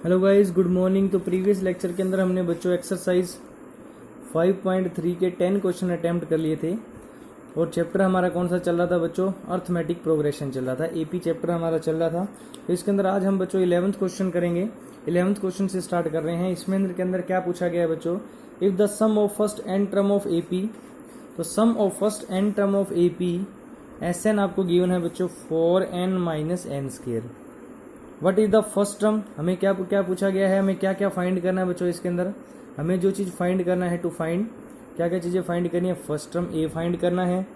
Hello guys, good morning. तो previous lecture के अंदर हमने बच्चों एक्सरसाइज 5.3 के 10 क्वेश्चन अटैम्प्ट कर लिए थे और चैप्टर हमारा कौन सा चल रहा था बच्चों? अर्थमेटिक प्रोग्रेशन चल रहा था। एपी चैप्टर हमारा चल रहा था। तो इसके अंदर आज हम बच्चों 11th क्वेश्चन करेंगे। 11th क्वेश्चन से स्टार्ट कर रहे हैं। इसमें के अंदर क्या पूछा गया है बच्चों? If the sum of first n term of AP, तो sum of first n term of AP S n आपको गिवन है बच्चों 4n minus n square. What is the first term? हमें क्या क्या पूछा गया है, हमें क्या क्या फाइंड करना है बच्चों? इसके अंदर हमें जो चीज़ फाइंड करना है, टू फाइंड क्या क्या चीज़ें फाइंड करनी है? फर्स्ट टर्म ए फाइंड करना है।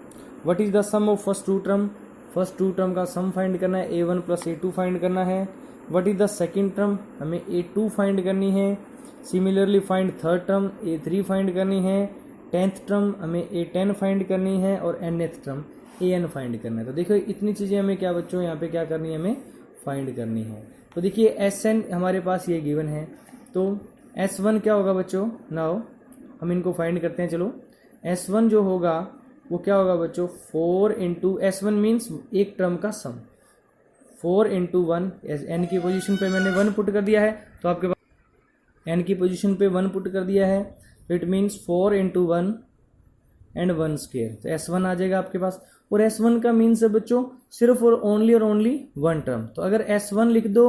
What is the sum of first two term? First two term का सम फाइंड करना है। A1 प्लस A2 फाइंड करना है। What is the second term? हमें A2 फाइंड करनी है। Similarly find third term A3 find करनी है। 10th टर्म हमें A10 फाइंड करनी है और nth टर्म AN फाइंड करना है। तो देखो इतनी चीज़ें हमें क्या बच्चों यहाँ पे क्या करनी है, हमें फाइंड करनी है। तो देखिए Sn हमारे पास ये गिवन है, तो S1 क्या होगा बच्चों? नाउ हम इनको फाइंड करते हैं। चलो S1 जो होगा वो क्या होगा बच्चों? 4 इंटू S1 मीन्स एक टर्म का सम, 4 इंटू 1। एन की पोजीशन पे मैंने 1 पुट कर दिया है, तो आपके पास एन की पोजीशन पे 1 पुट कर दिया है, तो it means 4 into 1 and 1 square. तो S1 आ जाएगा आपके पास। और S1 का मीन्स है बच्चों सिर्फ और ओनली वन टर्म। तो अगर S1 लिख दो,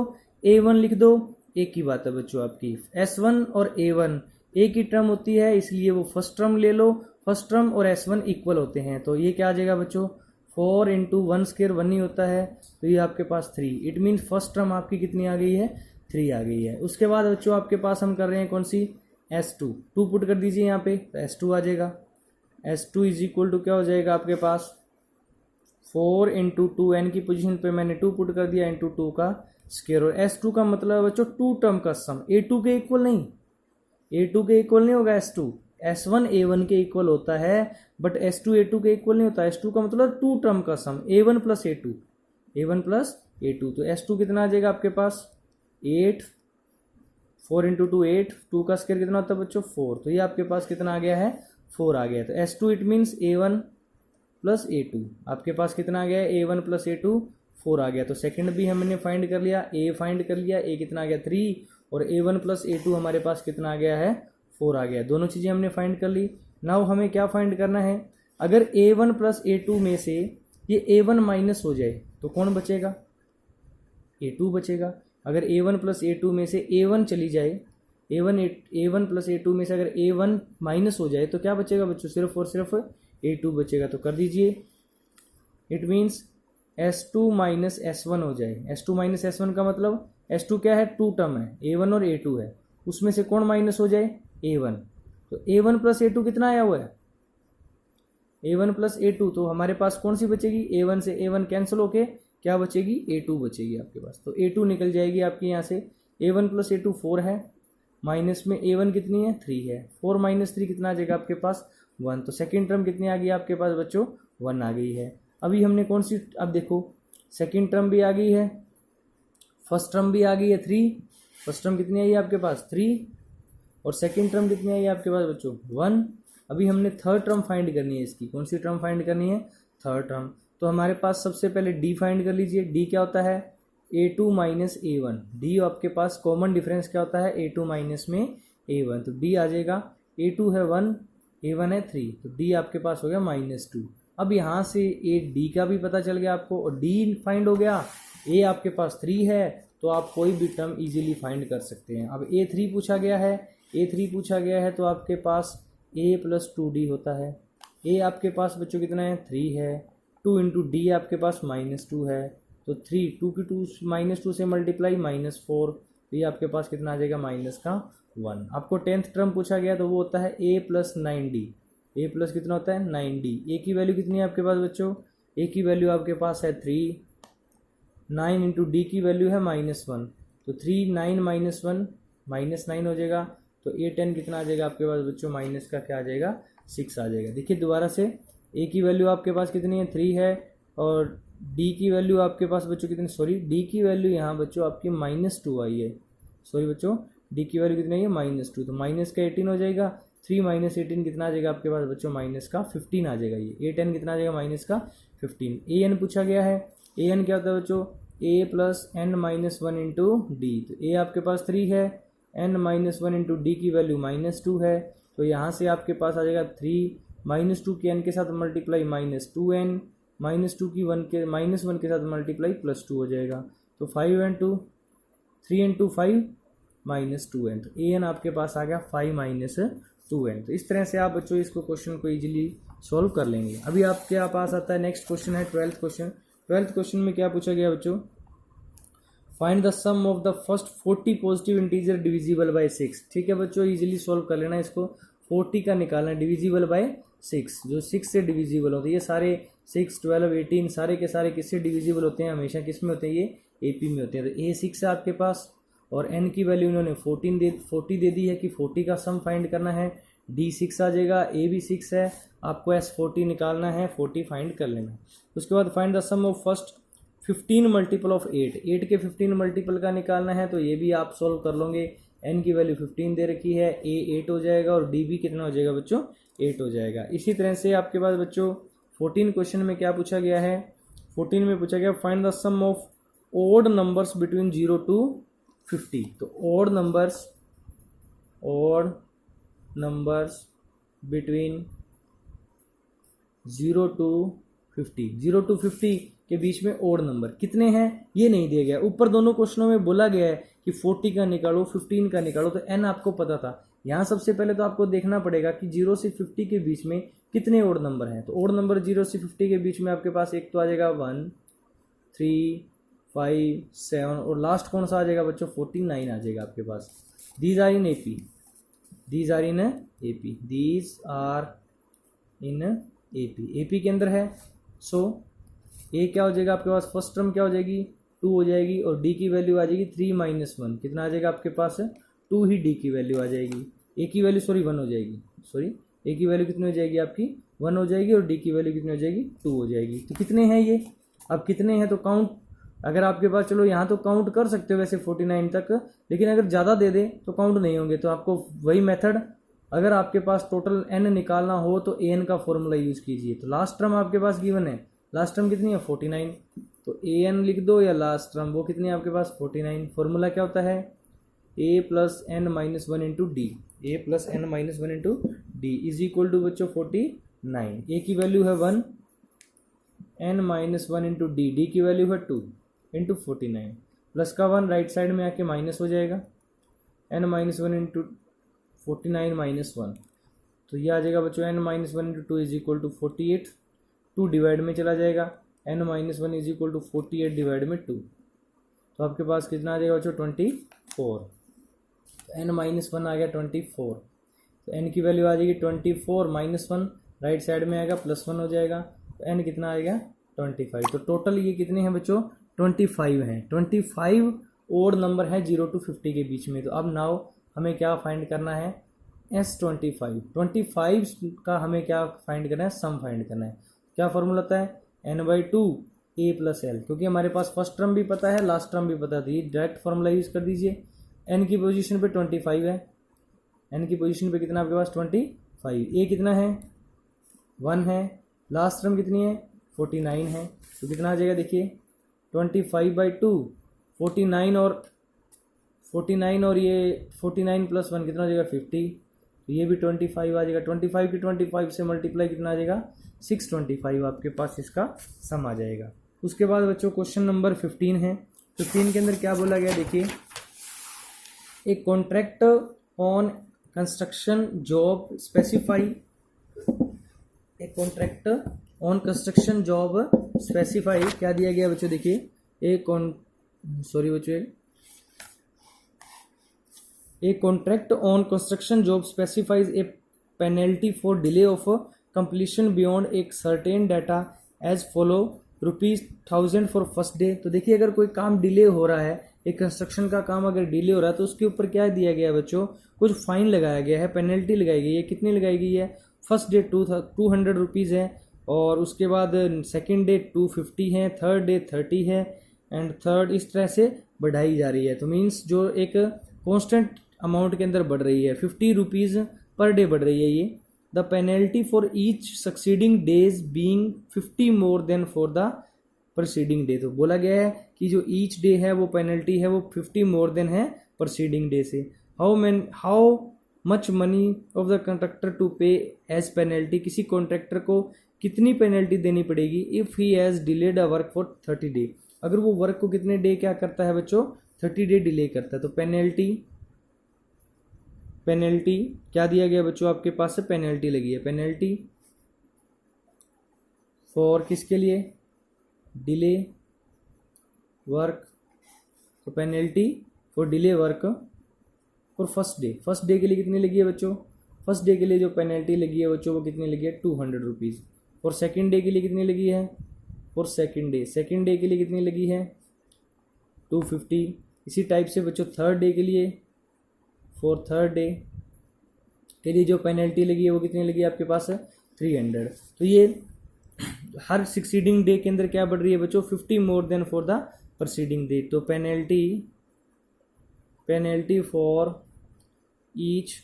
A1 लिख दो, एक ही बात है बच्चों आपकी। S1 और A1 एक ही टर्म होती है, इसलिए वो फर्स्ट टर्म ले लो। फर्स्ट टर्म और S1 इक्वल होते हैं, तो ये क्या आ जाएगा बच्चों? 4 इंटू 1 स्क्वेयर 1 ही होता है, तो ये आपके पास 3। इट मीन्स फर्स्ट टर्म आपकी कितनी आ गई है? 3 आ गई है। उसके बाद बच्चों आपके पास हम कर रहे हैं कौन सी? S2 2 पुट कर दीजिए यहाँ पे, तो S2 आ जाएगा। S2 इज इक्वल टू क्या हो जाएगा आपके पास? 4 इंटू 2, एन की पोजीशन पे मैंने 2 पुट कर दिया, इंटू 2 का स्क्वायर। और S2 का मतलब बच्चों 2 टर्म का सम। A2 के इक्वल नहीं, A2 के इक्वल नहीं होगा S2। S1 A1 के इक्वल होता है, बट S2 A2 के इक्वल नहीं होता। S2 का मतलब 2 टर्म का सम, A1 plus A2, A1 plus A2। तो S2 कितना आ जाएगा आपके पास? 8। 4 इंटू 2 8, 2 का स्क्वायर कितना होता है बच्चों? 4। तो ये आपके पास कितना आ गया है? 4 आ गया। तो S2 it means A1 plus A2। आपके पास कितना आ गया है? A1 प्लस A2 4 आ गया। तो सेकंड भी हमने फाइंड कर लिया, A फाइंड कर लिया। A कितना आ गया? 3। और A1 प्लस A2 हमारे पास कितना आ गया है? 4 आ गया। दोनों चीज़ें हमने फाइंड कर ली। नाउ हमें क्या फाइंड करना है? अगर A1 प्लस A2 में से ये A1 माइनस हो जाए तो कौन बचेगा? A2 बचेगा। अगर A1 प्लस A2 में से A1 चली जाए, A1 प्लस A2 में से अगर A1 माइनस हो जाए तो क्या बचेगा बच्चों? सिर्फ और सिर्फ A2 बचेगा। तो कर दीजिए, it means S2 minus S1 हो जाए। S2 माइनस S1 का मतलब S2 क्या है? 2 टर्म है, A1 और A2 है, उसमें से कौन माइनस हो जाए? A1। तो A1 प्लस A2 कितना आया हुआ है? A1 plus A2। तो हमारे पास कौन सी बचेगी? A1 से A1 कैंसिल होके क्या बचेगी? A2 बचेगी आपके पास। तो A2 निकल जाएगी आपकी यहाँ से। A1 प्लस A2 4 है, माइनस में A1 कितनी है? 3 है। 4 माइनस 3 कितना आ जाएगा आपके पास? 1। तो सेकेंड टर्म कितनी आ गई आपके पास बच्चों? 1 आ गई है। अभी हमने कौन सी, अब देखो सेकेंड टर्म भी आ गई है, फर्स्ट टर्म भी आ गई है 3। फर्स्ट टर्म कितनी आई है आपके पास? 3। और सेकेंड टर्म कितनी आई है आपके पास बच्चों? 1। अभी हमने थर्ड टर्म फाइंड करनी है इसकी। कौन सी टर्म फाइंड करनी है? Third term. तो हमारे पास सबसे पहले D फाइंड कर लीजिए। D क्या होता है? A2 minus A1। D आपके पास कॉमन डिफरेंस क्या होता है? A2 माइनस में A1। तो D आ जाएगा, A2 है 1, A1 है 3, तो D आपके पास हो गया -2। अब यहाँ से एक D का भी पता चल गया आपको, और D फाइंड हो गया। A आपके पास 3 है, तो आप कोई भी टर्म इजीली फाइंड कर सकते हैं। अब A3 पूछा गया है, A3 पूछा गया है, तो आपके पास A प्लस 2D होता है। A आपके पास बच्चों कितना है? 3 है। 2 इंटू D आपके पास -2 है, तो 3 2 की 2 -2 से मल्टीप्लाई -4, तो ये आपके पास कितना आ जाएगा? -1। आपको 10th टर्म पूछा गया, तो वो होता है A plus 9D। A plus कितना होता है? 9D। A की वैल्यू कितनी है आपके पास बच्चों? A की वैल्यू आपके पास है 3। 9 इंटू D की वैल्यू है -1, तो 3 9 -1 -9 हो जाएगा। तो A10 कितना आ जाएगा आपके पास बच्चों? माइनस का क्या आ जाएगा? 6 आ जाएगा। देखिए दोबारा से, A की वैल्यू आपके पास कितनी है? 3 है, और D की वैल्यू आपके पास बच्चों कितनी, सॉरी D की वैल्यू यहाँ बच्चों आपकी -2 आई है। सॉरी बच्चों, D की वैल्यू कितनी आई है? -2। तो माइनस का 18 हो जाएगा। 3 माइनस 18 कितना आ जाएगा आपके पास बच्चों? माइनस का 15 आ जाएगा। ये A10 कितना आ जाएगा? -15। AN पूछा गया है। AN क्या होता है बच्चों? A plus N minus one into d. तो ए आपके पास 3 है, n minus one into d की वैल्यू -2 है, तो यहाँ से आपके पास आ जाएगा 3 -2 के एन के साथ मल्टीप्लाई -2n, -2 की -1 के साथ मल्टीप्लाई +2 हो जाएगा। तो 3 इंटू 5 -2n, तो ए एन आपके पास आ गया 5 - 2n। तो इस तरह से आप बच्चों इसको क्वेश्चन को इजीली सॉल्व कर लेंगे। अभी आपके पास आता है नेक्स्ट क्वेश्चन है 12th क्वेश्चन। 12th क्वेश्चन में क्या पूछा गया बच्चों, find the sum of the first 40 positive integer divisible by 6। ठीक है बच्चों, इजीली सॉल्व कर लेना इसको। 40 का निकालना है डिविजिबल बाय 6, जो 6 से डिविजिबल होते हैं। ये सारे 6, 12, 18 सारे के सारे किससे डिविजिबल होते हैं, हमेशा किस में होते हैं, ये AP में होते हैं। तो A 6 है आपके पास और N की वैल्यू इन्होंने 40 दे दी है कि 40 का सम फाइंड करना है। D 6 आ जाएगा, A भी 6 है, आपको S 40 निकालना है, 40 फाइंड कर लेना। उसके बाद find the sum of first 15 multiple of 8 के 15 मल्टीपल का निकालना है, तो ये भी आप सॉल्व कर लोगे। N की वैल्यू 15 दे रखी है, A 8 हो जाएगा और D भी कितना हो जाएगा बच्चों, 8 हो जाएगा। इसी तरह से आपके पास बच्चों 14 क्वेश्चन में क्या पूछा गया है, 14 में पूछा गया find the sum of odd numbers between 0 to 50। तो odd numbers between 0 to 50, 0 to 50 के बीच में ओड नंबर कितने हैं ये नहीं दिया गया। ऊपर दोनों क्वेश्चनों में बोला गया है कि 40 का निकालो, 15 का निकालो, तो n आपको पता था। यहाँ सबसे पहले तो आपको देखना पड़ेगा कि 0 से 50 के बीच में कितने ओड नंबर हैं। तो ओड नंबर 0 से 50 के बीच में आपके पास एक तो आ जाएगा 1, 3, 5, 7 और लास्ट कौन सा आ जाएगा बच्चों, 49 आ जाएगा आपके पास। These are in AP, these are in AP, these are in AP के अंदर है। सो ए क्या हो जाएगा आपके पास, फर्स्ट टर्म क्या हो जाएगी, 2 हो जाएगी और डी की वैल्यू आ जाएगी 3 - 1, कितना आ जाएगा आपके पास, 2 ही डी की वैल्यू आ जाएगी। ए की वैल्यू 1 हो जाएगी, ए की वैल्यू कितनी हो जाएगी आपकी 1 हो जाएगी और डी की वैल्यू कितनी हो जाएगी 2 हो जाएगी। तो कितने हैं ये, अब कितने हैं तो काउंट, अगर आपके पास चलो यहाँ तो काउंट कर सकते हो वैसे 49 तक, लेकिन अगर ज़्यादा दे दे तो काउंट नहीं होंगे। तो आपको वही मेथड, अगर आपके पास टोटल n निकालना हो तो an का फॉर्मूला यूज़ कीजिए। तो लास्ट टर्म आपके पास गिवन है, लास्ट टर्म कितनी है 49, तो an लिख दो या लास्ट टर्म वो कितनी है आपके पास 49। फॉर्मूला क्या होता है a plus n minus 1 into D, A plus N minus 1 into D is equal to बच्चों 49। ए की वैल्यू है 1, n minus 1 into D, D की वैल्यू है 2 इंटू 49, प्लस का 1 राइट साइड में आके माइनस हो जाएगा, n माइनस 1 इंटू 49 माइनस 1, तो ये आ जाएगा बच्चों n minus 1 into 2 is equal to 48, 2 divide में चला जाएगा, n minus 1 is equal to 48 divide में 2, तो आपके पास कितना आ जाएगा बच्चों 24, तो n माइनस 1 आ गया 24, तो n की वैल्यू आ जाएगी 24 माइनस 1 राइट साइड में आएगा प्लस 1 हो जाएगा, तो n कितना आएगा 25। तो टोटल ये कितने हैं बच्चों 25 हैं। 25 ओड नंबर है 0 to 50 के बीच में। तो अब नाउ हमें क्या फाइंड करना है S25, 25 का हमें क्या फाइंड करना है, सम फाइंड करना है। क्या फॉर्मूला होता है n/2 a प्लस एल, क्योंकि हमारे पास फर्स्ट टर्म भी पता है लास्ट टर्म भी पता थी, डायरेक्ट फॉर्मूला यूज कर दीजिए। n की पोजीशन पे 25 है, n की पोजीशन पे कितना आपके पास 25, a कितना है 1 है, लास्ट टर्म कितनी है 49 है, तो कितना आ जाएगा देखिए 25/2, 49 और ये 49 प्लस 1 कितना हो जाएगा 50, तो ये भी 25 आ जाएगा। 25 की 25 से मल्टीप्लाई कितना आ जाएगा 625, आपके पास इसका सम आ जाएगा। उसके बाद बच्चों क्वेश्चन नंबर 15 है। 15 के अंदर क्या बोला गया देखिए, एक contract on construction job specify, एक contract on construction job specify क्या दिया गया बच्चों देखिए, A contract on construction job specifies a penalty for delay of completion beyond एक certain data as follow ₹1000 for first day। तो देखिए अगर कोई काम डिले हो रहा है, एक कंस्ट्रक्शन का काम अगर डिले हो रहा है तो उसके ऊपर क्या दिया गया बच्चों, कुछ फाइन लगाया गया है, पेनल्टी लगाई गई है। कितनी लगाई गई है, फर्स्ट डे 200 रुपीज़ है, और उसके बाद सेकेंड डे 250 है, थर्ड डे 30 है, एंड थर्ड इस तरह से बढ़ाई जा रही है। तो मीन्स जो एक कॉन्स्टेंट अमाउंट के अंदर बढ़ रही है, 50 रुपीज़ पर डे बढ़ रही है ये। The penalty for each succeeding days being 50 more than for the preceding day. तो बोला गया है कि जो ईच डे है वो पेनल्टी है वो 50 मोर देन है प्रीसीडिंग डे से। How much money of the contractor to pay as penalty, किसी कॉन्ट्रैक्टर को कितनी पेनल्टी देनी पड़ेगी if he has delayed a work for 30 day, अगर वो वर्क को कितने डे क्या करता है बच्चों, 30 डे डिले करता है। तो पेनल्टी क्या दिया गया बच्चों, आपके पास से पेनल्टी लगी है, पेनल्टी फॉर किसके लिए, डिले वर्क, तो penalty for delay work for first day के लिए कितनी लगी है बच्चों, फर्स्ट डे के लिए जो पेनल्टी लगी है बच्चों वो कितनी लगी है 200 रुपीज़। और सेकेंड डे के लिए कितनी लगी है, फॉर सेकेंड डे के लिए कितनी लगी है 250। इसी टाइप से बच्चों थर्ड डे के लिए, फॉर थर्ड डे के लिए जो पेनल्टी लगी है वो कितनी लगी है आपके पास है 300। तो ये हर सक्सीडिंग डे के अंदर क्या बढ़ रही है बच्चों, 50 more than for the preceding day. तो penalty for each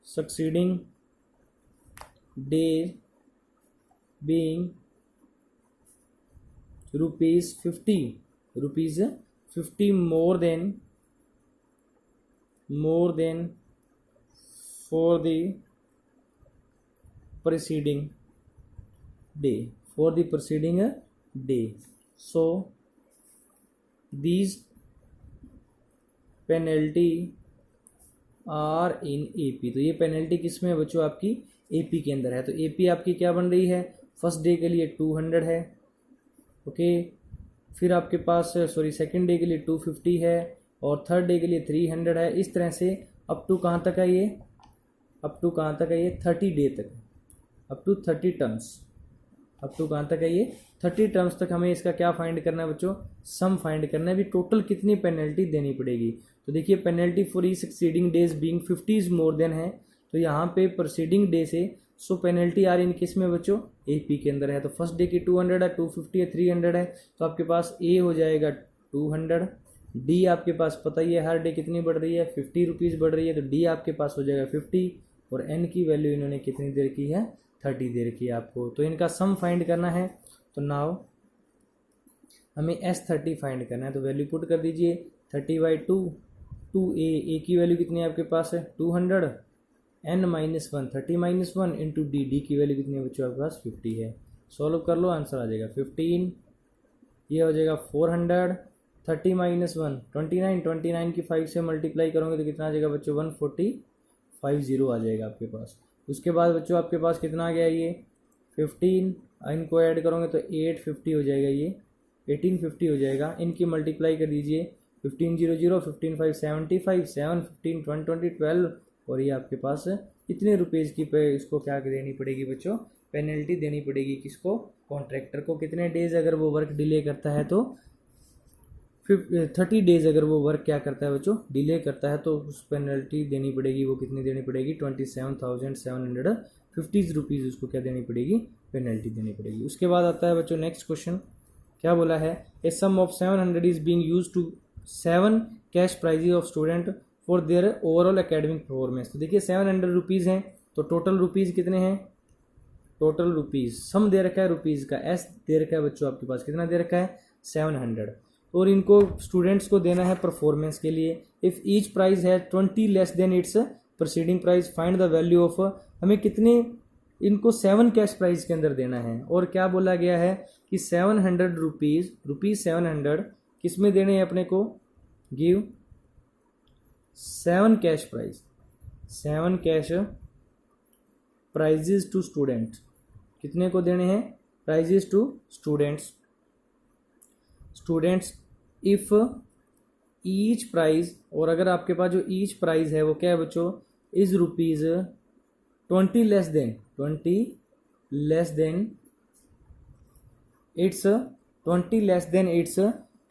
succeeding day being rupees 50 more than for the preceding day, so these penalty are in AP. तो ये पेनल्टी किस में है बच्चों, आपकी एपी के अंदर है। तो एपी आपकी क्या बन रही है, फर्स्ट डे के लिए 200 है, ओके, फिर आपके पास सेकंड डे के लिए 250 है और थर्ड डे के लिए 300 है। इस तरह से अप टू कहाँ तक है ये, 30 डे तक, up to 30 terms, up to कहाँ तक है ये 30 टर्म्स तक हमें इसका क्या फाइंड करना है बच्चों, सम फाइंड करना है भी टोटल कितनी पेनल्टी देनी पड़ेगी। तो देखिए penalty for E succeeding days being 50 is more than है, तो यहाँ पे प्रीसीडिंग डे से सो पेनल्टी आ रही इन किस में बच्चों, एपी के अंदर है। तो फर्स्ट डे की 200 है, 250 है, 300 है, तो आपके पास ए हो जाएगा 200, डी आपके पास पता ही है हर डे कितनी बढ़ रही है 50 रुपीज़ बढ़ रही है, तो डी आपके पास हो जाएगा 50 और एन की वैल्यू इन्होंने कितनी देर की है 30 देर की आपको। तो इनका सम फाइंड करना है, तो नाउ हमें S30 फाइंड करना है। तो वैल्यू पुट कर दीजिए 30/2, 2a की वैल्यू कितनी है आपके पास है 200, n-1 30-1 इंटू डी की वैल्यू कितनी है बच्चों आपके पास 50 है। सॉल्व कर लो, आंसर आ जाएगा 15, ये हो जाएगा 400, 30-1 29 की 5 से मल्टीप्लाई करोगे तो कितना आ जाएगा बच्चों 1450 आ जाएगा आपके पास। उसके बाद बच्चों आपके पास कितना आ गया ये 15, इनको ऐड करोगे तो 850 हो जाएगा, ये 1850 हो जाएगा। इनकी मल्टीप्लाई कर दीजिए 15 0 0 15 5 75 7 15 20 12 और ये आपके पास इतने रुपीज़ की पे इसको क्या देनी पड़ेगी बच्चों, पेनल्टी देनी पड़ेगी किसको, कॉन्ट्रैक्टर को। कितने डेज अगर वो वर्क डिले करता है तो 30 डेज अगर वो वर्क क्या करता है बच्चों, डिले करता है, तो उस पेनल्टी देनी पड़ेगी, वो कितनी देनी पड़ेगी 27,750 रुपीज़ उसको क्या देनी पड़ेगी, पेनल्टी देनी पड़ेगी। उसके बाद आता है बच्चों नेक्स्ट क्वेश्चन, क्या बोला है, a sum of 700 is being used to 7 cash prizes of student for their overall academic performance. तो देखिए 700 रुपीज़ हैं, तो टोटल रुपीज़ कितने हैं, टोटल रुपीज़ सम दे रखा है रुपीज़ का, एस दे रखा है बच्चों आपके पास, कितना दे रखा है 700, और इनको स्टूडेंट्स को देना है परफॉर्मेंस के लिए। इफ़ ईच प्राइज है 20 less than its preceding price, find the value of, हमें कितने इनको 7 कैश प्राइज के अंदर देना है। और क्या बोला गया है कि 700 रुपीज़ 700 किस में देने हैं अपने को, give 7 cash prize, 7 cash prizes to student, कितने को देने हैं prizes to students if each prize, और अगर आपके पास जो ईच प्राइज है वो क्या है बच्चों, is rupees 20 less than its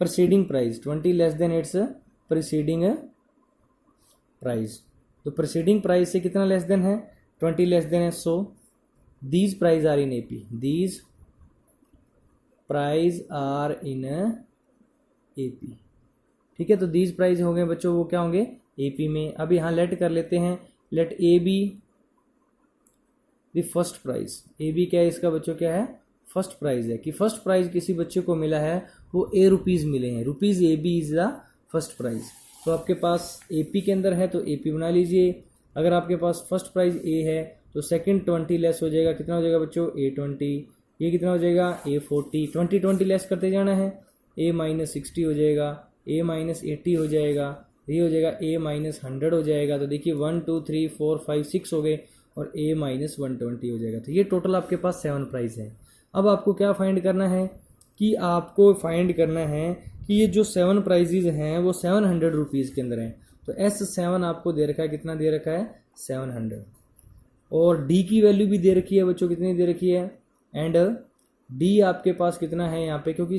preceding price, 20 less than its preceding price. तो प्रीसीडिंग प्राइस से कितना लेस देन है 20 लेस देन है, so these prize are in AP, these prize are in AP, ठीक है। तो दीज प्राइज हो गए बच्चों, वो क्या होंगे एपी में। अब यहाँ लेट कर लेते हैं, let A be the first prize, A B क्या है इसका बच्चों, क्या है फर्स्ट प्राइज है कि फर्स्ट प्राइज किसी बच्चे को मिला है वो ए रुपीज़ मिले हैं, rupees A B is the first prize. तो आपके पास ए पी के अंदर है तो ए पी बना लीजिए। अगर आपके पास फर्स्ट प्राइज ए है तो सेकंड 20 लेस हो जाएगा, कितना हो जाएगा बच्चों ए 20, ये कितना हो जाएगा ए 40, 20 लेस करते जाना है, ए माइनस 60 हो जाएगा, ए माइनस 80 हो जाएगा, ये हो जाएगा ए माइनस 100 हो जाएगा। तो देखिए 1 2 3 4 5 6 हो गए और ए माइनस 120 हो जाएगा। तो ये टोटल आपके पास 7 प्राइज है। अब आपको क्या फाइंड करना है कि आपको फाइंड करना है कि ये जो 7 प्राइजेज हैं वो 700 रुपीज़ के अंदर हैं। तो S7 आपको दे रखा है, कितना दे रखा है 700, और D की वैल्यू भी दे रखी है बच्चों, कितनी दे रखी है, एंड D आपके पास कितना है यहाँ पे, क्योंकि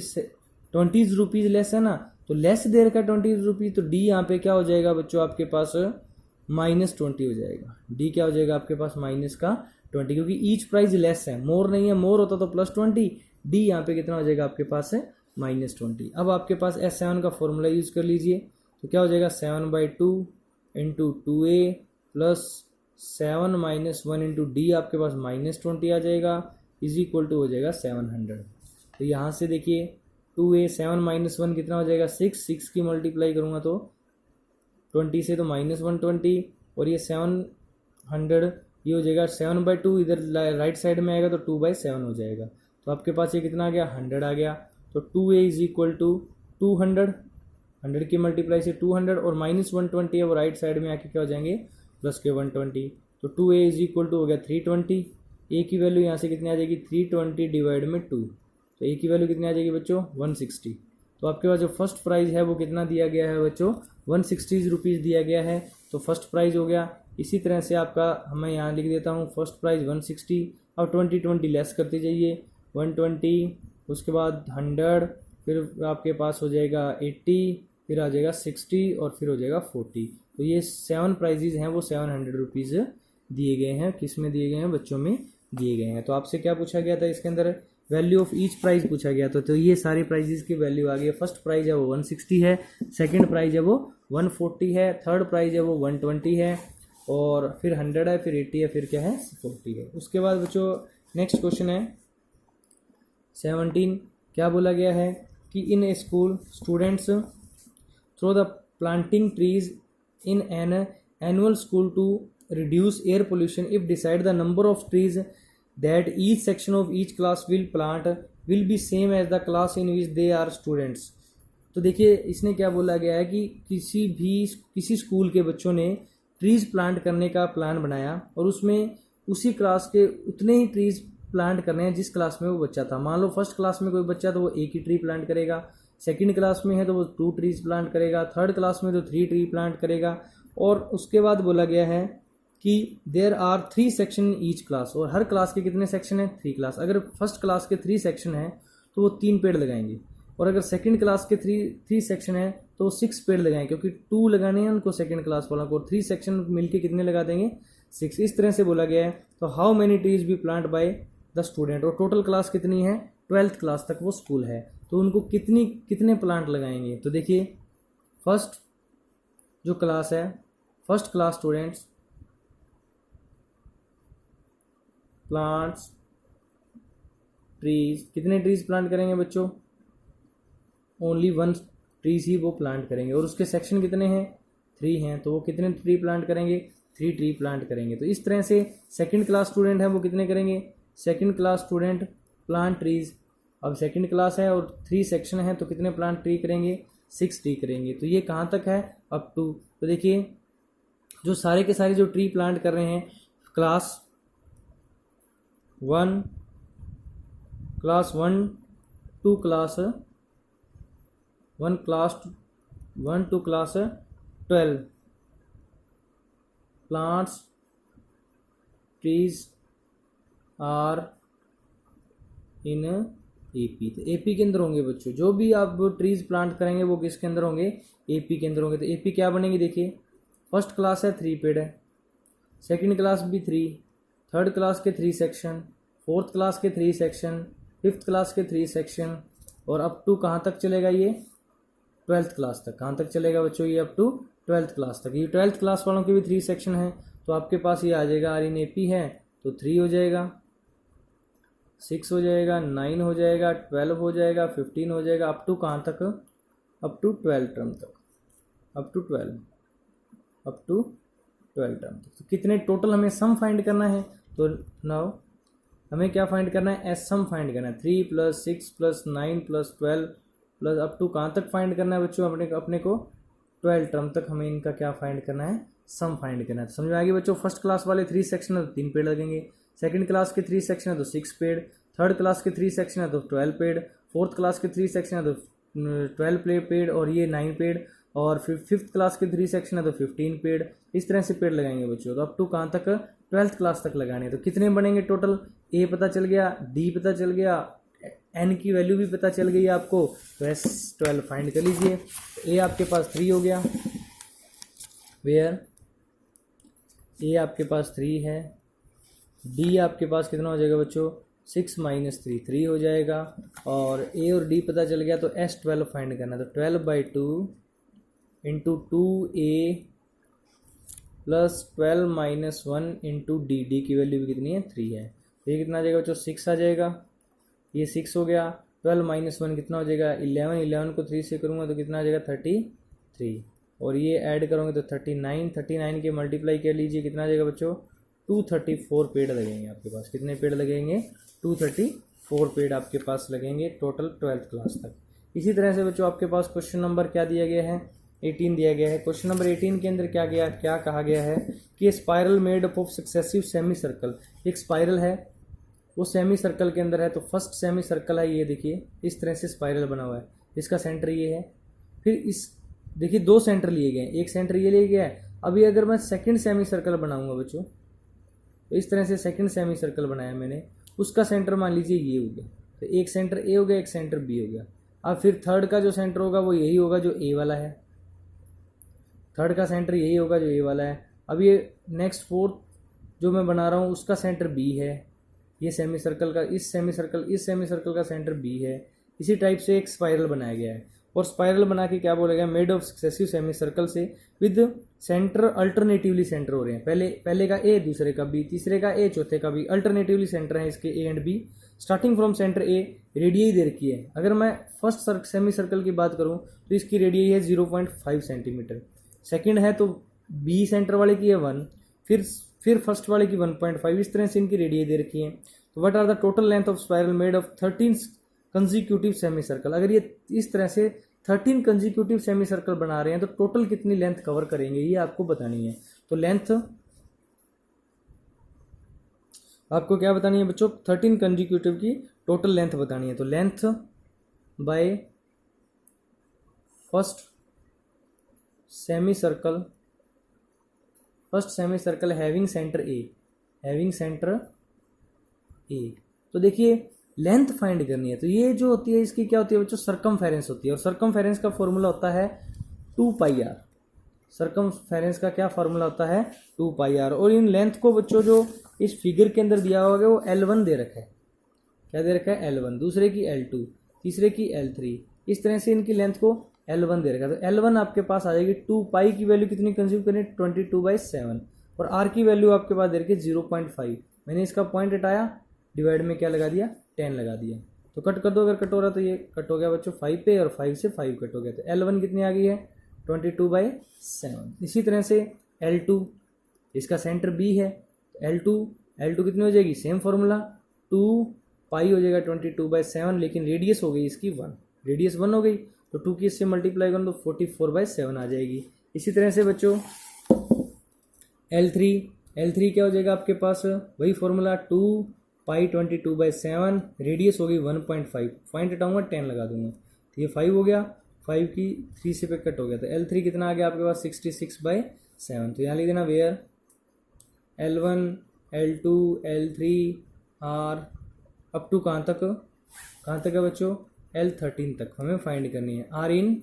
20 रुपीज़ लेस है ना, तो लेस दे रखा है 20 रुपीज़, तो D यहाँ पे क्या हो जाएगा बच्चों आपके पास -20 हो जाएगा। D क्या हो जाएगा आपके पास -20, क्योंकि ईच प्राइस लेस है, मोर नहीं है, मोर होता तो +20, D यहाँ पे कितना हो जाएगा आपके पास है -20। अब आपके पास S7 का फॉर्मूला यूज़ कर लीजिए, तो क्या हो जाएगा 7/2 into 2A plus 7 - 1 into D आपके पास -20 आ जाएगा, इज इक्वल टू हो जाएगा 700। तो यहाँ से देखिए 2A 7 - 1 कितना हो जाएगा 6 की मल्टीप्लाई करूँगा तो 20 से तो -120, और ये 700 ये हो जाएगा 7/2, इधर राइट साइड में आएगा तो 2/7 हो जाएगा। तो आपके पास ये कितना आ गया 100 आ गया। तो 2A इज इक्वल टू 200, 100 की मल्टीप्लाई से 200, और -120 है वो राइट साइड में आके क्या हो जाएंगे प्लस के 120। तो 2A इज इक्वल टू हो गया 320, ए की वैल्यू यहाँ से कितनी आ जाएगी 320 डिवाइड में 2, तो ए की वैल्यू कितनी आ जाएगी बच्चों 160। तो आपके पास जो फर्स्ट प्राइज है वो कितना दिया गया है बच्चों 160 रुपीज़ दिया गया है, तो फर्स्ट प्राइज हो गया। इसी तरह से आपका मैं यहाँ लिख देता हूँ फर्स्ट प्राइज 160, अब 20 लेस करते जाइए 120, उसके बाद 100, फिर आपके पास हो जाएगा 80, फिर आ जाएगा 60 और फिर हो जाएगा 40। तो ये 7 प्राइजेज हैं वो 700 रुपीज़ दिए गए हैं, किस में दिए गए हैं बच्चों में दिए गए हैं। तो आपसे क्या पूछा गया था इसके अंदर वैल्यू ऑफ ईच प्राइज पूछा गया था, तो ये सारी प्राइजेस की वैल्यू आ गई। फर्स्ट प्राइज है वो 160 है, सेकंड प्राइज है वो 140 है, थर्ड प्राइज है वो 120 है, और फिर 100 है, फिर 80 है, फिर क्या है 40 है। उसके बाद बच्चों नेक्स्ट क्वेश्चन है 17, क्या बोला गया है कि in a school students through the planting trees in an annual school to reduce air pollution if decide the number of trees that each section of each class will plant will be same as the class in which they are students। तो देखिए इसने क्या बोला गया है कि किसी school के बच्चों ने ट्रीज प्लांट करने का प्लान बनाया और उसमें उसी क्लास के उतने ही ट्रीज प्लांट करने हैं जिस क्लास में वो बच्चा था। मान लो फर्स्ट क्लास में कोई बच्चा तो वो 1 ही ट्री प्लांट करेगा, सेकंड क्लास में है तो वो 2 ट्रीज प्लांट करेगा, थर्ड क्लास में तो 3 ट्री प्लांट करेगा। और उसके बाद बोला गया है कि there are 3 section in each class, और हर क्लास के कितने सेक्शन हैं 3 क्लास। अगर फर्स्ट क्लास के 3 सेक्शन हैं तो वो 3 पेड़ लगाएंगे, और अगर सेकंड क्लास के 3 सेक्शन हैं तो वो 6 पेड़ लगाएंगे, क्योंकि 2 लगाने हैं उनको सेकंड क्लास वालों को, और 3 सेक्शन मिलके कितने लगा देंगे 6। इस तरह से बोला गया है। तो how many trees be plant by the student, और टोटल क्लास कितनी है 12th क्लास तक वो स्कूल है, तो उनको कितने प्लांट लगाएंगे। तो देखिए फर्स्ट जो क्लास है first class students plants trees, कितने ट्रीज प्लांट करेंगे बच्चों ओनली 1 ट्रीज ही वो प्लांट करेंगे, और उसके सेक्शन कितने हैं 3 हैं, तो वो कितने ट्री प्लांट करेंगे 3 ट्री प्लांट करेंगे। तो इस तरह से सेकंड क्लास स्टूडेंट है वो कितने करेंगे, second class student plant trees, अब सेकंड क्लास है और 3 सेक्शन है तो कितने प्लांट ट्री करेंगे 6 ट्री करेंगे। तो ये कहाँ तक है अप टू, तो देखिए जो सारे के सारे जो ट्री प्लांट कर रहे हैं class 1 to class 12 plants trees are in AP. तो एपी के अंदर होंगे बच्चों, जो भी आप ट्रीज प्लांट करेंगे वो किसके अंदर होंगे एपी के अंदर होंगे। तो एपी क्या बनेंगे देखिए फर्स्ट क्लास है 3 पेड़ है, सेकंड क्लास भी 3, थर्ड क्लास के 3 सेक्शन, फोर्थ क्लास के 3 सेक्शन, फिफ्थ क्लास के 3 सेक्शन, और अप टू कहाँ तक चलेगा ये 12th क्लास तक। कहाँ तक चलेगा बच्चों ये अप टू 12th क्लास तक। ये 12th क्लास वालों के भी 3 सेक्शन हैं, तो आपके पास ये आ जाएगा आर इन एपी है तो 3 हो जाएगा। 6 हो जाएगा, 9 हो जाएगा, 12 हो जाएगा, 15 हो जाएगा, अप टू कहाँ तक, अप टू 12 टर्म तक, up to 12, up to 12 term तक। तो कितने टोटल हमें सम फाइंड करना है, तो नाउ हमें क्या फाइंड करना है, एस सम फाइंड करना है। 3 + 6 + 9 + 12 प्लस अप टू कहाँ तक फाइंड करना है बच्चों, अपने को 12 टर्म तक हमें इनका क्या फाइंड करना है, सम फाइंड करना है। तो समझ में आ गई बच्चों। फर्स्ट क्लास वाले 3 सेक्शन है तो 3 पेड़ लगेंगे, सेकंड क्लास के 3 सेक्शन है तो 6 पेड़, थर्ड क्लास के 3 सेक्शन है तो 12 पेड़, फोर्थ क्लास के 3 सेक्शन है तो 12 पेड़ और ये 9 पेड़, और फिर फिफ्थ क्लास के 3 सेक्शन है तो 15 पेड़। इस तरह से पेड़ लगाएंगे बच्चों। तो अप टू कहाँ तक, 12th क्लास तक लगाने हैं। तो कितने बनेंगे टोटल, ए पता चल गया, डी पता चल गया, एन की वैल्यू भी पता चल गई आपको, तो S12 फाइंड कर लीजिए। ए आपके पास 3 हो गया, वेयर ए आपके पास 3 है, डी आपके पास कितना हो जाएगा बच्चों, 6 - 3 3 हो जाएगा, और ए और डी पता चल गया। तो S12 फाइंड करना है। तो 12/2 into 2A plus 12 - 1 into D, D की वैल्यू भी कितनी है, 3 है। तो ये कितना आ जाएगा बच्चों, 6 आ जाएगा, ये 6 हो गया। 12 - 1 कितना हो जाएगा, 11, 11 को 3 से करूँगा तो कितना आ जाएगा, 33, और ये ऐड करोगे तो 39, 39 के मल्टीप्लाई कर लीजिए, कितना आ जाएगा बच्चों, 234 पेड़ लगेंगे आपके पास। कितने पेड़ लगेंगे, 234 पेड़ आपके पास लगेंगे टोटल 12th क्लास तक। इसी तरह से बच्चों आपके पास क्वेश्चन नंबर क्या दिया गया है, 18 दिया गया है। क्वेश्चन नंबर 18 के अंदर क्या कहा गया है कि spiral made up of successive semi circle. एक स्पाइरल है, वो सेमी सर्कल के अंदर है। तो फर्स्ट सेमी सर्कल है, ये देखिए इस तरह से स्पाइरल बना हुआ है, इसका सेंटर ये है। फिर इस देखिए 2 सेंटर लिए गए, एक सेंटर ये लिया गया है। अभी अगर मैं सेकंड सेमी सर्कल बनाऊंगा बच्चों, तो इस तरह से सेकंड सेमी सर्कल बनाया मैंने, उसका सेंटर मान लीजिए ये हो गया। तो एक सेंटर ए हो गया, एक सेंटर बी हो गया। अब फिर थर्ड का जो सेंटर होगा वो यही होगा जो ए वाला है, थर्ड का सेंटर यही होगा जो ए वाला है। अब ये नेक्स्ट फोर्थ जो मैं बना रहा हूँ उसका सेंटर बी है, ये सेमी सर्कल का इस सेमी सर्कल का सेंटर बी है। इसी टाइप से एक स्पाइरल बनाया गया है, और स्पाइरल बना के क्या बोला गया, made of successive semi circle से विद सेंटर अल्टरनेटिवली सेंटर हो रहे हैं। पहले का ए, दूसरे का बी, तीसरे का ए, चौथे का बी, अल्टरनेटिवली सेंटर है इसके A and B. Starting from centre A, radii दे रखी है। अगर मैं फर्स्ट सेमी सर्कल की बात करूं तो इसकी रेडियई है 0.5 सेंटीमीटर। सेकंड है तो बी सेंटर वाले की है 1, फिर फर्स्ट वाले की 1.5। इस तरह से इनकी रेडियई दे रखी है। तो what are the total length of spiral made of 13 consecutive semi circle. अगर ये इस तरह से 13 कंजिक्यूटिव सेमी सर्कल बना रहे हैं तो टोटल कितनी लेंथ कवर करेंगे, ये आपको बतानी है। तो लेंथ आपको क्या बतानी है बच्चों, 13 कंजिक्यूटिव की टोटल लेंथ बतानी है। तो length by first semicircle having centre A, तो देखिए लेंथ फाइंड करनी है। तो ये जो होती है इसकी क्या होती है बच्चों, सर्कमफेरेंस होती है, और सर्कमफेरेंस का फॉर्मूला होता है 2πr। सर्कमफेरेंस का क्या फॉर्मूला होता है, 2πr। और इन लेंथ को बच्चों जो इस फिगर के अंदर दिया होगा वो L1 दे रखा है। क्या दे रखा है, L1, दूसरे की L2, तीसरे की L3। इस तरह से इनकी लेंथ को L1 दे रखा है। तो L1 आपके पास आ जाएगी 2π की वैल्यू कितनी कंज्यूम करनी है, 22/7, और r की वैल्यू आपके पास दे रखी है 0.5। मैंने इसका पॉइंट हटाया, डिवाइड में क्या लगा दिया, 10 लगा दिया। तो कट कर दो, अगर कट हो रहा तो ये कट हो गया बच्चों 5 पे, और 5 से 5 कट हो गया। तो L1 कितनी आ गई है, 22/7। इसी तरह से L2, इसका सेंटर B है। L2 कितनी हो जाएगी, सेम फॉर्मूला 2π हो जाएगा 22/7, लेकिन रेडियस हो गई इसकी 1, रेडियस 1 हो गई। तो 2 की इससे मल्टीप्लाई करूँ तो 44/7 आ जाएगी। इसी तरह से बच्चों L3 क्या हो जाएगा आपके पास, वही फॉर्मूला 2π 22/7, रेडियस हो गई 1.5, पॉइंट हटाऊंगा 10 लगा दूंगा। तो ये 5 हो गया, 5 की 3 से पे कट हो गया। तो L3 कितना आ गया आपके पास, 66/7। तो यहाँ लिख देना where L1, L2, L3 are up to कहाँ तक है बच्चों, L13 तक हमें फाइंड करनी है। आर इन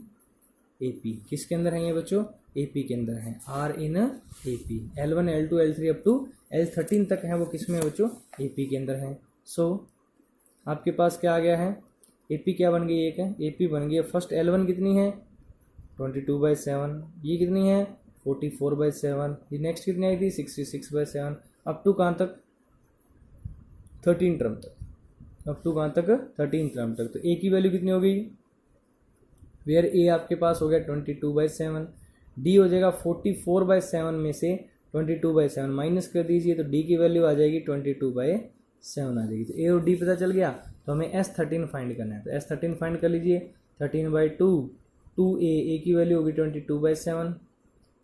AP, किसके अंदर है ये बच्चों, AP के अंदर है, are in AP। L1, L2, L3 up to L13 तक है, वो किस में है बच्चों, AP के अंदर है। सो आपके पास क्या आ गया है, AP क्या बन गई, एक है AP बन गई है। फर्स्ट L1 कितनी है, 22/7, ये कितनी है 44/7, ये नेक्स्ट कितनी आई थी 66/7, अप टू कहाँ तक 13 टर्म तक। अप टू कहाँ तक 13 किलोमीटर। तो ए की वैल्यू कितनी हो गई, वेयर ए आपके पास हो गया 22/7, डी हो जाएगा 44/7 में से 22/7 माइनस कर दीजिए तो डी की वैल्यू आ जाएगी 22/7 आ जाएगी। तो ए और डी पता चल गया। तो हमें S13 फाइंड करना है, तो S13 फाइंड कर लीजिए। 13/2 2a की वैल्यू होगी 22/7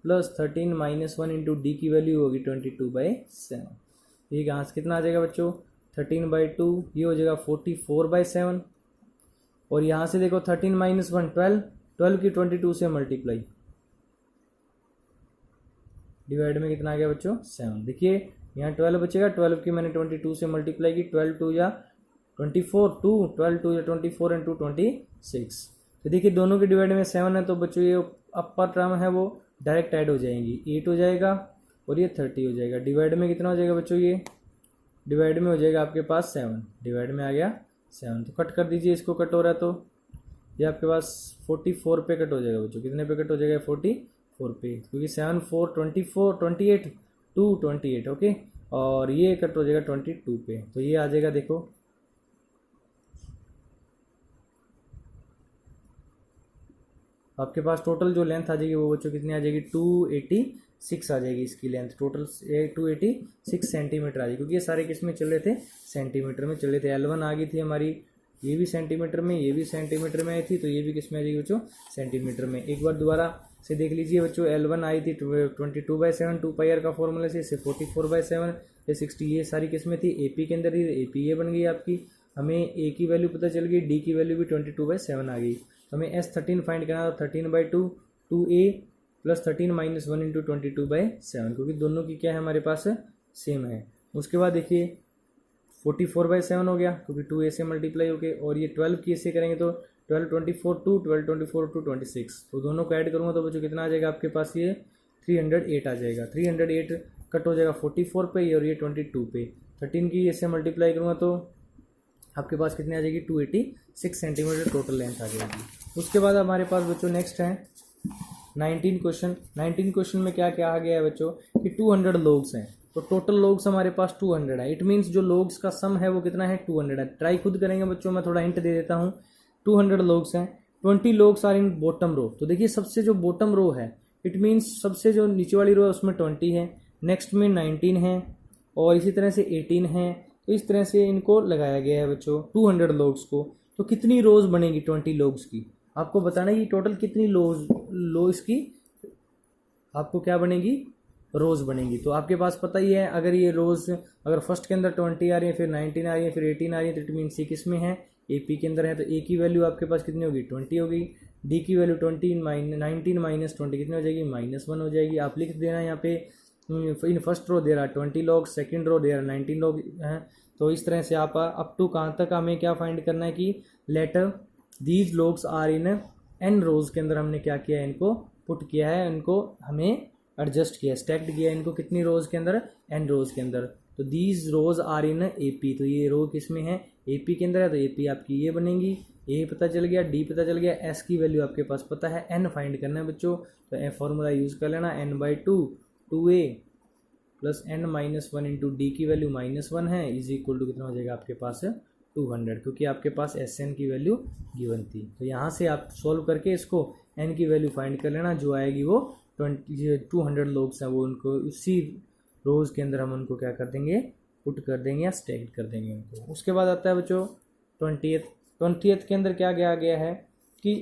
प्लस 13 - 1 इंटू डी की वैल्यू होगी 22/7। ये यहाँ से कितना आ जाएगा बच्चों, 13/2 ये हो जाएगा 44/7 और यहाँ से देखो 13 - 1 12 की 22 से मल्टीप्लाई, डिवाइड में कितना आ गया बच्चों 7। देखिए यहाँ 12 बचेगा, 12 की मैंने 22 से मल्टीप्लाई की, 12 2 या 24 2 12 2 या 24 इंटू 26। तो देखिए दोनों के डिवाइड में 7 है तो बच्चों ये अपर टर्म है वो डायरेक्ट ऐड हो जाएंगी, 8 हो जाएगा और ये 30 हो जाएगा। डिवाइड में कितना हो जाएगा बच्चों, ये डिवाइड में हो जाएगा आपके पास 7, डिवाइड में आ गया 7। तो कट कर दीजिए, इसको कट हो रहा है तो ये आपके पास 44 पे कट हो जाएगा बच्चों। कितने पे कट हो जाएगा, 44 पे, क्योंकि 7 4 24 28 2 28 ओके, और ये कट हो जाएगा 22 पे। तो ये आ जाएगा देखो आपके पास टोटल जो लेंथ आ जाएगी वो बच्चों कितनी आ जाएगी, 286 आ जाएगी इसकी लेंथ। टोटल 286 सेंटीमीटर आ जाएगी, क्योंकि ये सारे किस में चल रहे थे, सेंटीमीटर में चल रहे थे। L1 आ गई थी हमारी, ये भी सेंटीमीटर में, ये भी सेंटीमीटर में आई थी, तो ये भी किस में आ जाएगी बच्चों, सेंटीमीटर में। एक बार दोबारा से देख लीजिए बच्चों, L1 आई थी 22/7 2πr का फॉर्मूला से, इससे 44/7 ये 60, ये सारी किस में थी, AP के अंदर ही। AP ये बन गई आपकी, हमें A की वैल्यू पता चल गई, D की वैल्यू भी 22/7 आ गई। तो हमें S13 फाइंड करना था, 13/2 2a प्लस 13 - 1 इंटू 22/7, क्योंकि दोनों की क्या है हमारे पास सेम है। उसके बाद देखिए 44/7 हो गया, क्योंकि 2a से मल्टीप्लाई हो गए, और ये 12 की ऐसे करेंगे तो 12 24 2 12 24 2 26, तो दोनों को ऐड करूँगा तो बच्चों कितना आ जाएगा आपके पास, ये 308 आ जाएगा। 308 कट हो जाएगा 44 पे और ये 22 पे। 13 की ऐसे मल्टीप्लाई करूँगा तो आपके पास कितनी आ जाएगी, 286 सेंटीमीटर टोटल लेंथ आ जाएगी। उसके बाद हमारे पास बच्चों नेक्स्ट है 19 क्वेश्चन। 19 क्वेश्चन में क्या क्या आ गया है बच्चों कि 200 लोग्स हैं, तो टोटल लोग्स हमारे पास 200 है। इट मीन्स जो लोग्स का सम है वो कितना है, 200 है। ट्राई खुद करेंगे बच्चों, मैं थोड़ा हिंट दे देता हूँ। 200 लोग्स हैं, 20 logs are in bottom row. तो देखिए सबसे जो बॉटम रो है, इट मीन्स सबसे जो नीचे वाली रो है उसमें 20 है, नेक्स्ट में 19 है और इसी तरह से 18 है। तो इस तरह से इनको लगाया गया है बच्चों 200 लोग्स को। तो कितनी रोज बनेगी 20 लोग्स की, आपको बताना है कि टोटल कितनी लोग्स की आपको क्या बनेगी, रोज बनेगी। तो आपके पास पता ही है, अगर ये रोज अगर फर्स्ट के अंदर 20 आ रही है, फिर 19 आ रही है, फिर 18 आ रही है, तो इट मीन सी किस में है, AP के अंदर है। तो A की वैल्यू आपके पास कितनी होगी, 20 हो गई। D की वैल्यू 19 - 20 कितनी हो जाएगी, -1 हो जाएगी। आप लिख देना यहाँ पे इन फर्स्ट रो दे रहा 20 लॉग, सेकंड रो दे रहा 19 लॉग हैं। तो इस तरह से आप अप टू कहाँ तक हमें क्या फाइंड करना है कि later these logs are in n rows के अंदर हमने क्या किया है, इनको पुट किया है, इनको हमें एडजस्ट किया, स्टैक्ड किया इनको कितनी रोज के अंदर, n रोज के अंदर। तो these rows are in AP, तो ये रो किस में है, AP के अंदर है। तो AP आपकी ये बनेगी, A पता चल गया, D पता चल गया, S की वैल्यू आपके पास पता है, n फाइंड करना है बच्चों। तो फॉर्मूला यूज कर लेना, n/2 2a plus n - 1 into d की वैल्यू -1 है, इज इक्वल टू कितना हो जाएगा आपके पास 200, क्योंकि आपके पास Sn की वैल्यू गिवन थी। तो यहाँ से आप सॉल्व करके इसको n की वैल्यू फाइंड कर लेना, जो आएगी वो 200 लोग्स हैं, वो उनको उसी रोज के अंदर हम उनको क्या कर देंगे, पुट कर देंगे या स्टैक कर देंगे उनको। उसके बाद आता है बच्चों 20th के अंदर क्या आ गया है कि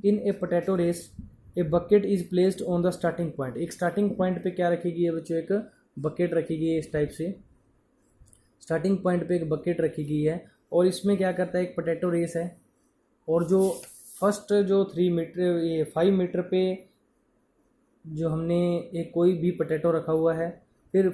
in a potato race a bucket is placed on the starting point. एक स्टार्टिंग पॉइंट पे क्या रखेगी है बच्चों, एक बकेट रखी गई है इस टाइप से। स्टार्टिंग पॉइंट पे एक बकेट रखी गई है और इसमें क्या करता है, एक पोटैटो रेस है और जो फर्स्ट जो 3 मीटर ये 5 मीटर पे जो हमने एक कोई भी पोटैटो रखा हुआ है, फिर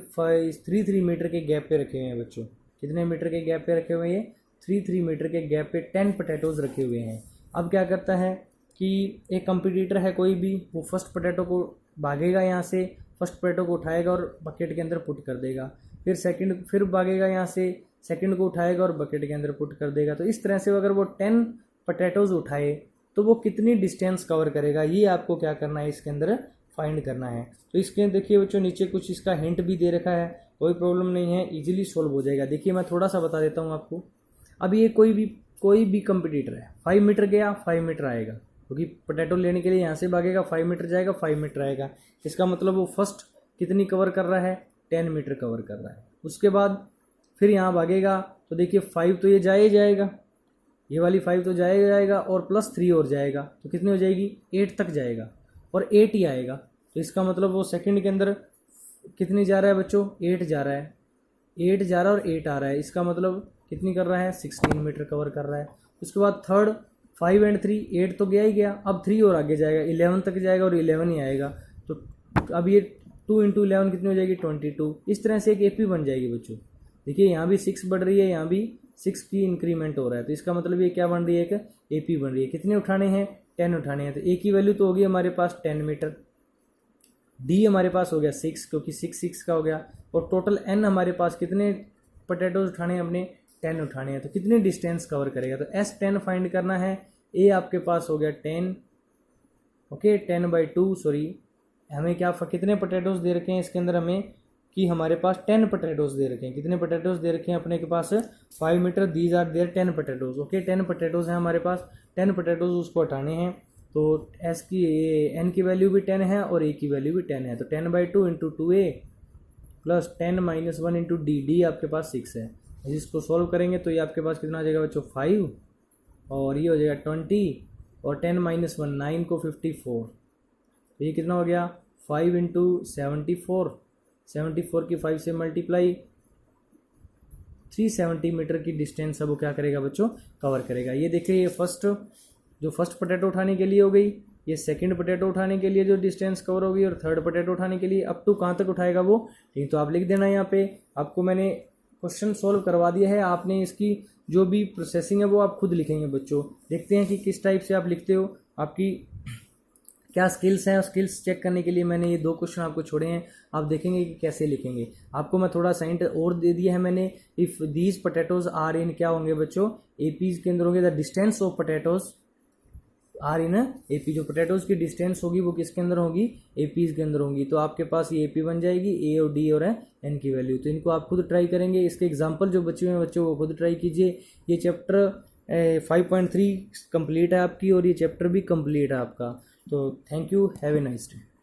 3 मीटर के गैप पे रखे हुए हैं बच्चों। कितने मीटर के गैप पे रखे हुए हैं, 3 मीटर के गैप पे 10 पोटैटोज रखे हुए हैं। अब क्या करता है कि एक कंपटीटर है कोई भी, वो फर्स्ट पोटैटो को भागेगा, यहाँ से फर्स्ट पोटैटो को उठाएगा और बकेट के अंदर पुट कर देगा, फिर सेकंड फिर भागेगा, यहाँ से सेकंड को उठाएगा और बकेट के अंदर पुट कर देगा। तो इस तरह से अगर वो 10 पोटैटोज उठाए तो वो कितनी डिस्टेंस कवर करेगा, ये आपको क्या करना है, इसके अंदर फाइंड करना है। तो इसके देखिए बच्चों नीचे कुछ इसका हिंट भी दे रखा है, कोई प्रॉब्लम नहीं है, इजीली सॉल्व हो जाएगा। देखिए मैं थोड़ा सा बता देता हूँ आपको। अब ये कोई भी कंपटीटर है, 5 मीटर गया 5 मीटर आएगा, क्योंकि पोटैटो लेने के लिए यहाँ से भागेगा 5 मीटर जाएगा 5 मीटर आएगा। इसका मतलब वो फर्स्ट कितनी कवर कर रहा है, 10 मीटर कवर कर रहा है। उसके बाद फिर यहाँ भागेगा तो देखिए 5 तो ये जाएगा, ये वाली 5 तो जाएगा और प्लस 3 और जाएगा, तो कितनी हो जाएगी, 8 तक जाएगा और 8 ही आएगा। तो इसका मतलब वो सेकंड के अंदर कितनी जा रहा है बच्चों, 8 जा रहा है, 8 जा रहा है और 8 आ रहा है। इसका मतलब कितनी कर रहा है, 16 मीटर कवर कर रहा है। उसके बाद थर्ड 5 एंड 3, 8 तो गया ही गया, अब 3 और आगे जाएगा, 11 तक जाएगा और 11 ही आएगा। तो अब ये 2 इंटू 11 कितनी हो जाएगी, 22। इस तरह से एक एपी बन जाएगी बच्चों। देखिए यहाँ भी 6 बढ़ रही है, यहाँ भी 6 की इंक्रीमेंट हो रहा है, तो इसका मतलब ये क्या बन रही है, एक एपी बन रही है। कितने उठाने हैं, 10 उठाने हैं। तो ए की वैल्यू तो होगी हमारे पास 10 मीटर, डी हमारे पास हो गया 6, क्योंकि 6 का हो गया, और टोटल एन हमारे पास कितने पोटैटोज उठाने हैं, हमने 10 उठाने हैं। तो कितनी डिस्टेंस कवर करेगा, तो S10 फाइंड करना है। ए आपके पास हो गया 10, ओके 10/2, सॉरी हमें क्या कितने पोटैटोज दे रखे हैं इसके अंदर, हमें कि हमारे पास 10 पोटैटोज दे रखे हैं। कितने पोटैटोज दे रखे हैं अपने के पास, 5 metre, these are there 10 potatoes, okay 10 potatoes हैं हमारे पास, 10 पोटैटोज उसको हटाने हैं। तो एस की एन की वैल्यू भी 10 है और ए की वैल्यू भी 10 है, तो 10/2 into 2a plus 10 - 1 into D आपके पास 6 है। इसको सॉल्व करेंगे तो ये आपके पास कितना आ जाएगा बच्चों, 5 और ये हो जाएगा 20 और 10 - 1 9 को 54, तो ये कितना हो गया 5 इंटू 74 की 5 से मल्टीप्लाई, 370 मीटर की डिस्टेंस अब वो क्या करेगा बच्चों, कवर करेगा। ये देखिए ये फर्स्ट पोटैटो उठाने के लिए हो गई, ये सेकंड पोटैटो उठाने के लिए जो डिस्टेंस कवर होगी, और थर्ड पोटैटो उठाने के लिए अप टू कहाँ तक उठाएगा वो, ठीक तो आप लिख देना यहाँ पे। आपको मैंने क्वेश्चन सॉल्व करवा दिया है, आपने इसकी जो भी प्रोसेसिंग है वो आप खुद लिखेंगे बच्चों। देखते हैं कि किस टाइप से आप लिखते हो, आपकी क्या स्किल्स हैं, और स्किल्स चेक करने के लिए मैंने ये 2 क्वेश्चन आपको छोड़े हैं। आप देखेंगे कि कैसे लिखेंगे। आपको मैं थोड़ा सा हिंट और दे दिया है मैंने, if these potatoes are in क्या होंगे बच्चों, एपीज के अंदर होंगे, the distance of potatoes are in AP, जो पोटैटोज की डिस्टेंस होगी वो किसके अंदर होगी, एपीज के अंदर होंगी। तो आपके पास ये एपी बन जाएगी, ए और डी और एन की वैल्यू। तो इनको आप खुद ट्राई करेंगे, इसके एग्जाम्पल जो बच्चे हुए हैं बच्चों वो खुद ट्राई कीजिए। ये चैप्टर 5.3 कंप्लीट है आपकी, और ये चैप्टर भी कंप्लीट है आपका। तो thank you, have a nice day.